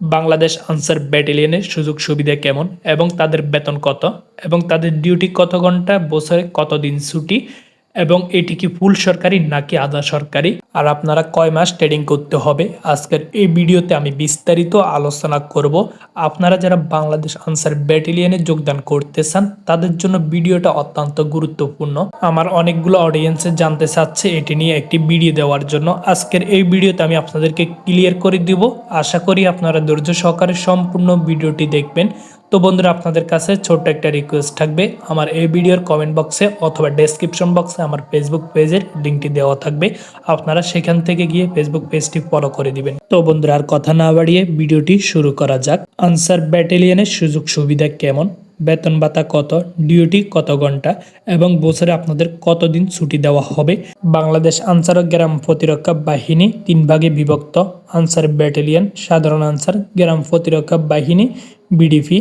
বাংলাদেশ আনসার ব্যাটালিয়নের সুযোগ সুবিধা কেমন এবং তাদের বেতন কত এবং তাদের ডিউটি কত ঘন্টা, বছরে কতদিন ছুটি এবং এটি কি ফুল সরকারি নাকি আধা সরকারি, আর আপনারা কয় মাস ট্রেডিং করতে হবে, আজকের এই ভিডিওতে আমি বিস্তারিত আলোচনা করব। আপনারা যারা বাংলাদেশ আনসার ব্যাটালিয়নে যোগদান করতে চান তাদের জন্য ভিডিওটা অত্যন্ত গুরুত্বপূর্ণ। আমার অনেকগুলো অডিয়েন্সে জানতে চাচ্ছে এটি নিয়ে একটি ভিডিও দেওয়ার জন্য। আজকের এই ভিডিওতে আমি আপনাদেরকে ক্লিয়ার করে দিব। আশা করি আপনারা ধৈর্য সহকারে সম্পূর্ণ ভিডিওটি দেখবেন। তো বন্ধুরা, আপনাদের কাছে ছোট্ট একটা রিকোয়েস্ট থাকবে, আমার এই ভিডিওর কমেন্ট বক্সে অথবা ডেসক্রিপশন বক্সে আমার ফেসবুক পেজের লিঙ্কটি দেওয়া থাকবে। আপনারা সেখান থেকে গিয়ে ফেসবুক পেজটি ফলো করে দিবেন। তো বন্ধুরা, আর কথা না বাড়িয়ে ভিডিওটি শুরু করা যাক। আনসার ব্যাটালিয়নের সুযোগ সুবিধা কেমন, বেতন ভাতা কত, ডিউটি কত ঘন্টা এবং বছরে আপনাদের কতদিন ছুটি দেওয়া হবে। বাংলাদেশ আনসার ও গ্রাম প্রতিরক্ষা বাহিনী তিন ভাগে বিভক্ত: আনসার ব্যাটালিয়ন, সাধারণ আনসার, গ্রাম প্রতিরক্ষা বাহিনী, বিডিপি।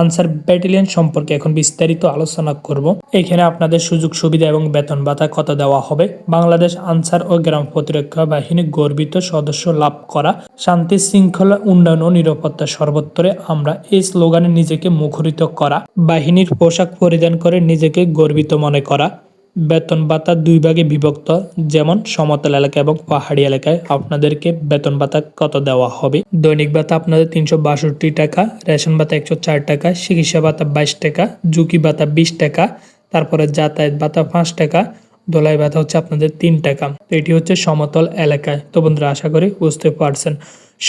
আনসার ব্যাটালিয়ন সম্পর্কে এখন বিস্তারিত আলোচনা করব। এখানে আপনাদের সুযোগ সুবিধা এবং বেতন ভাতা কত দেওয়া হবে। বাংলাদেশ আনসার ও গ্রাম প্রতিরক্ষা বাহিনী গর্বিত সদস্য লাভ করা, শান্তি শৃঙ্খলা উন্নয়ন ও নিরাপত্তা সর্বত্রে আমরা, এই স্লোগানে নিজেকে মুখরিত করা, বাহিনীর পোশাক পরিধান করে নিজেকে গর্বিত মনে করা। বেতন ভাতা দুই ভাগে বিভক্ত, যেমন সমতল এলাকা এবং পাহাড়ি এলাকায় আপনাদেরকে বেতন ভাতা কত দেওয়া হবে। দৈনিক ভাতা আপনাদের 362 টাকা, রেশন ভাতা 104 টাকা, চিকিৎসা ভাতা 22 টাকা, ঝুঁকি ভাতা 20 টাকা, তারপরে যাতায়াত ভাতা 5 টাকা, দোলাই ভাতা হচ্ছে আপনাদের 3 টাকা। এটি হচ্ছে সমতল এলাকায়। তো বন্ধুরা, আশা করি বুঝতে পারছেন।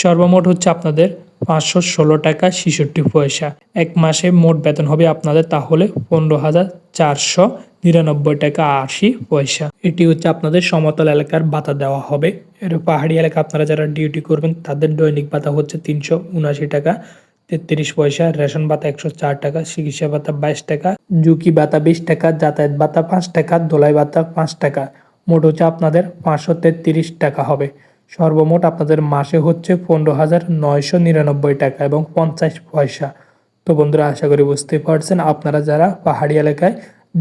সর্বমোট হচ্ছে আপনাদের 516 টাকা 66 পয়সা। এক মাসে মোট বেতন হবে আপনাদের তাহলে 15,499 টাকা 80 পয়সা। এটি হচ্ছে আপনাদের সমতল এলাকার ভাতা দেওয়া হবে। এর পাহাড়ি এলাকা আপনারা যারা ডিউটি করবেন তাদের দৈনিক ভাতা হচ্ছে 379 টাকা 33 পয়সা, রেশন ভাতা 104 টাকা, চিকিৎসা ভাতা 22 টাকা, ঝুঁকি ভাতা 20 টাকা, যাতায়াত ভাতা 5 টাকা, দোলাই ভাতা 5 টাকা। মোট হচ্ছে আপনাদের 533 টাকা হবে। সর্বমোট আপনাদের মাসে হচ্ছে 15,999 টাকা এবং 50 পয়সা। তো বন্ধুরা, আশা করি বুঝতে পারছেন। আপনারা যারা পাহাড়ি এলাকায়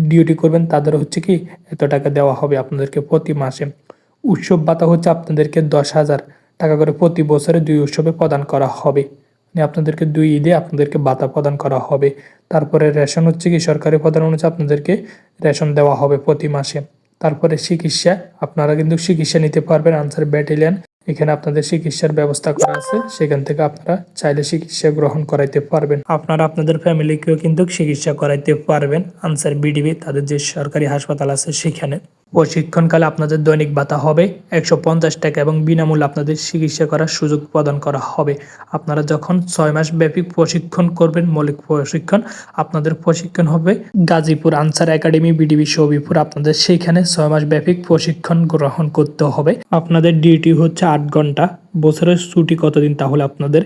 ডিউটি করবেন তাদের হচ্ছে কি এত টাকা দেওয়া হবে আপনাদেরকে প্রতি মাসে। উৎসব ভাতা হচ্ছে আপনাদেরকে 10,000 টাকা করে প্রতি বছরে 2 উৎসবে প্রদান করা হবে। মানে আপনাদেরকে 2 ঈদে আপনাদেরকে ভাতা প্রদান করা হবে। তারপরে রেশন হচ্ছে কি সরকারি প্রদান অনুযায়ী আপনাদেরকে রেশন দেওয়া হবে প্রতি মাসে। তারপরে চিকিৎসা, আপনারা কিন্তু চিকিৎসা নিতে পারবেন আনসার ব্যাটালিয়ন। এখানে আপনাদের চিকিৎসার ব্যবস্থা করা আছে, সেখান থেকে আপনারা চাইলে চিকিৎসা গ্রহণ করাইতে পারবেন। আপনারা আপনাদের ফ্যামিলিকেও কিন্তু চিকিৎসা করাইতে পারবেন আনসার বিডিবি, তাদের যে সরকারি হাসপাতাল আছে সেখানে। প্রশিক্ষণকালে আপনাদের দৈনিক ভাতা হবে 150 টাকা এবং বিনামূল্যে আপনাদের চিকিৎসা করার সুযোগ প্রদান করা হবে। আপনারা যখন 6 মাস ব্যাপী প্রশিক্ষণ করবেন, মৌলিক প্রশিক্ষণ, আপনাদের প্রশিক্ষণ হবে Gazipur answer academy BDB Shafipur. আপনাদের সেইখানে 6 মাস ব্যাপী প্রশিক্ষণ গ্রহণ করতে হবে। আপনাদের ডিউটি হচ্ছে 8 ঘন্টা। বছরের ছুটি কতদিন, তাহলে আপনাদের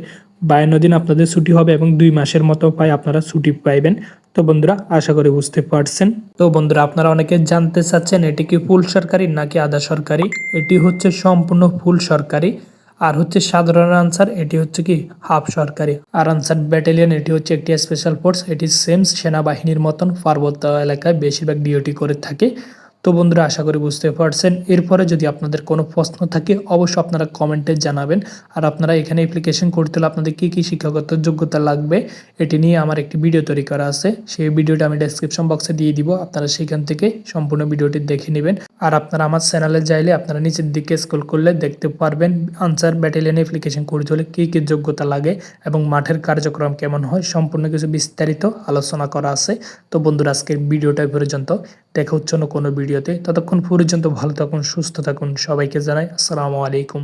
52 দিন আপনাদের ছুটি হবে এবং 2 মাসের মতো আপনারা ছুটি পাইবেন। তো বন্ধুরা, আশা করি বুঝতে পারছেন। তো বন্ধুরা, আপনারা অনেকে জানতে চাচ্ছেন এটি কি ফুল সরকারি নাকি আধা সরকারি। এটি হচ্ছে সম্পূর্ণ ফুল সরকারি। আর হচ্ছে সাধারণ আনসার, এটি হচ্ছে কি হাফ সরকারি। আর আনসার ব্যাটালিয়ন এটি হচ্ছে একটি স্পেশাল ফোর্স। এটি সেম সেনাবাহিনীর মতন পার্বত্য এলাকায় বেশিরভাগ ডিউটি করে থাকে। তো বন্ধুরা, আশা করি বুঝতে পারছেন। এরপরে যদি আপনাদের কোনো প্রশ্ন থাকে অবশ্যই আপনারা কমেন্টে জানাবেন। আর আপনারা এখানে অ্যাপ্লিকেশন করতে হলে আপনাদের কী কী শিক্ষাগত যোগ্যতা লাগবে এটি নিয়ে আমার একটি ভিডিও তৈরি করা আছে। সেই ভিডিওটা আমি ডেসক্রিপশন বক্সে দিয়ে দিব, আপনারা সেখান থেকে সম্পূর্ণ ভিডিওটি দেখে নেবেন। আর আপনারা আমার চ্যানেলে যাইলে আপনারা নিচের দিকে স্ক্রল করলে দেখতে পারবেন আনসার ব্যাটালিয়নে অ্যাপ্লিকেশন করতে হলে কী কী যোগ্যতা লাগে এবং মাঠের কার্যক্রম কেমন হয়, সম্পূর্ণ কিছু বিস্তারিত আলোচনা করা আছে। তো বন্ধুরা, আজকের ভিডিওটা পর্যন্ত। দেখা হচ্ছে না কোনো ভিডিওতে। ততক্ষণ পর্যন্ত ভালো থাকুন, সুস্থ থাকুন। সবাইকে জানাই আসসালামু আলাইকুম।